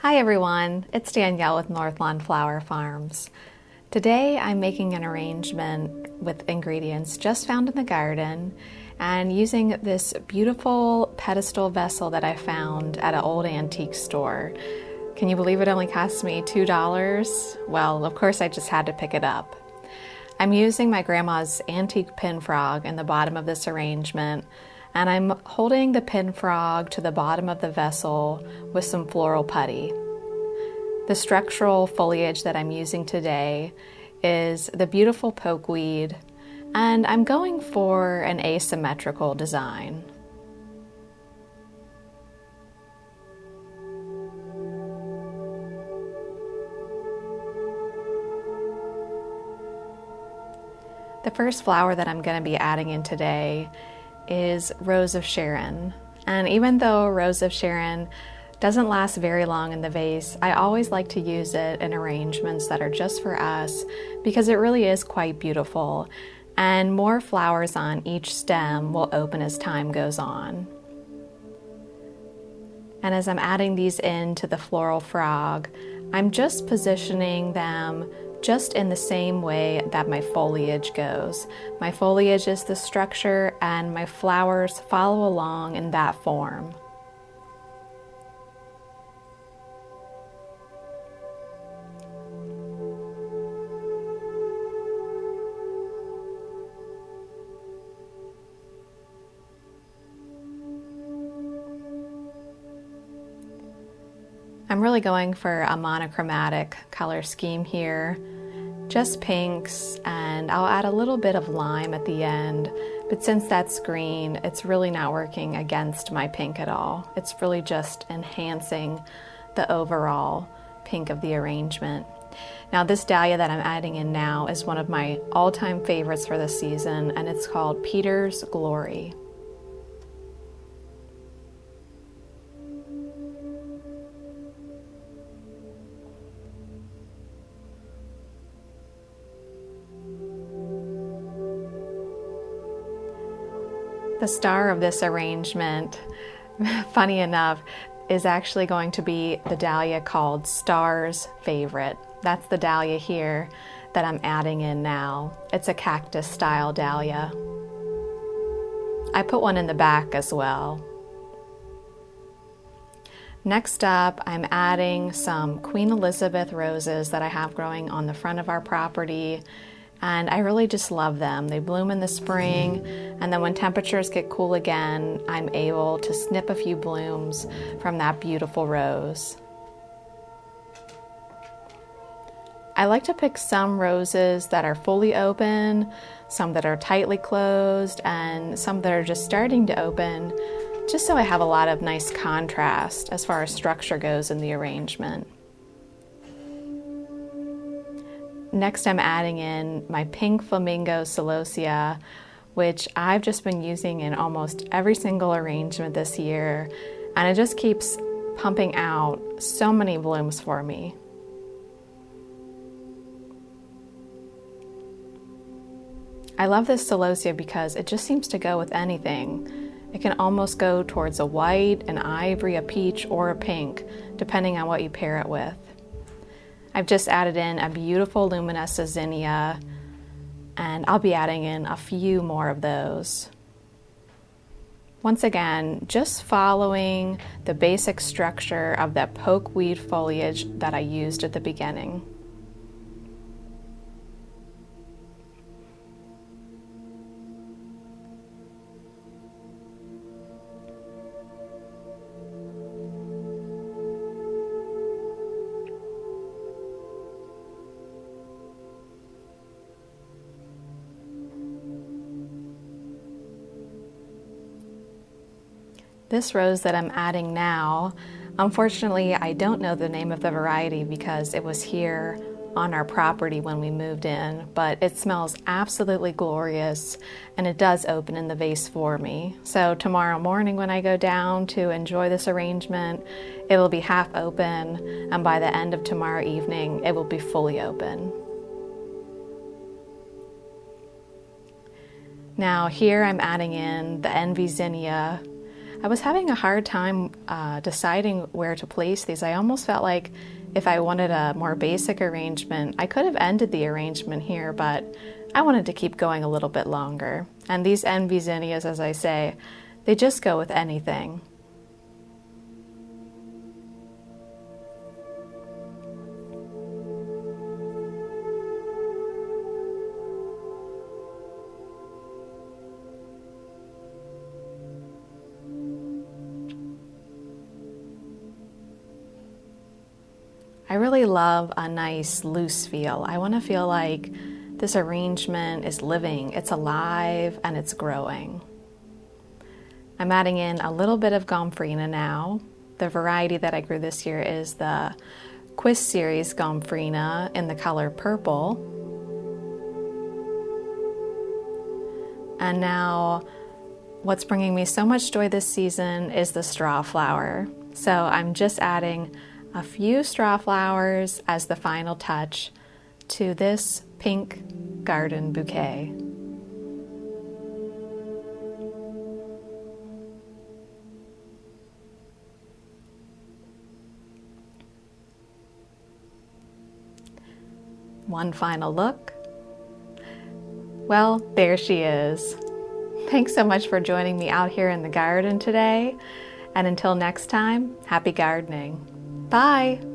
Hi everyone, it's Danielle with Northlawn Flower Farms. Today I'm making an arrangement with ingredients just found in the garden and using this beautiful pedestal vessel that I found at an old antique store. Can you believe it only cost me $2? Well, of course I just had to pick it up. I'm using my grandma's antique pin frog in the bottom of this arrangement, and I'm holding the pin frog to the bottom of the vessel with some floral putty. The structural foliage that I'm using today is the beautiful pokeweed, and I'm going for an asymmetrical design. The first flower that I'm going to be adding in today is Rose of Sharon. And even though Rose of Sharon doesn't last very long in the vase, I always like to use it in arrangements that are just for us because it really is quite beautiful, and more flowers on each stem will open as time goes on. And as I'm adding these into the floral frog, I'm just positioning them just in the same way that my foliage goes. My foliage is the structure and my flowers follow along in that form. I'm really going for a monochromatic color scheme here, just pinks, and I'll add a little bit of lime at the end, but since that's green, it's really not working against my pink at all. It's really just enhancing the overall pink of the arrangement. Now this dahlia that I'm adding in now is one of my all-time favorites for this season, and it's called Peter's Glory. The star of this arrangement, funny enough, is actually going to be the dahlia called Star's Favorite. That's the dahlia here that I'm adding in now. It's a cactus style dahlia. I put one in the back as well. Next up, I'm adding some Queen Elizabeth roses that I have growing on the front of our property. And I really just love them. They bloom in the spring, and then when temperatures get cool again, I'm able to snip a few blooms from that beautiful rose. I like to pick some roses that are fully open, some that are tightly closed, and some that are just starting to open, just so I have a lot of nice contrast as far as structure goes in the arrangement. Next, I'm adding in my pink flamingo celosia, which I've just been using in almost every single arrangement this year, and it just keeps pumping out so many blooms for me. I love this celosia because it just seems to go with anything. It can almost go towards a white, an ivory, a peach, or a pink, depending on what you pair it with. I've just added in a beautiful luminescent zinnia, and I'll be adding in a few more of those. Once again, just following the basic structure of that pokeweed foliage that I used at the beginning. This rose that I'm adding now, unfortunately, I don't know the name of the variety because it was here on our property when we moved in, but it smells absolutely glorious, and it does open in the vase for me. So tomorrow morning when I go down to enjoy this arrangement, it'll be half open, and by the end of tomorrow evening, it will be fully open. Now here I'm adding in the Envy Zinnia. I was having a hard time deciding where to place these. I almost felt like if I wanted a more basic arrangement, I could have ended the arrangement here, but I wanted to keep going a little bit longer. And these envy zinnias, as I say, they just go with anything. I really love a nice loose feel. I want to feel like this arrangement is living, it's alive, and it's growing. I'm adding in a little bit of Gomphrena now. The variety that I grew this year is the Quiz Series Gomphrena in the color purple. And now what's bringing me so much joy this season is the straw flower. So I'm just adding a few straw flowers as the final touch to this pink garden bouquet. One final look. Well, there she is. Thanks so much for joining me out here in the garden today. And until next time, happy gardening. Bye.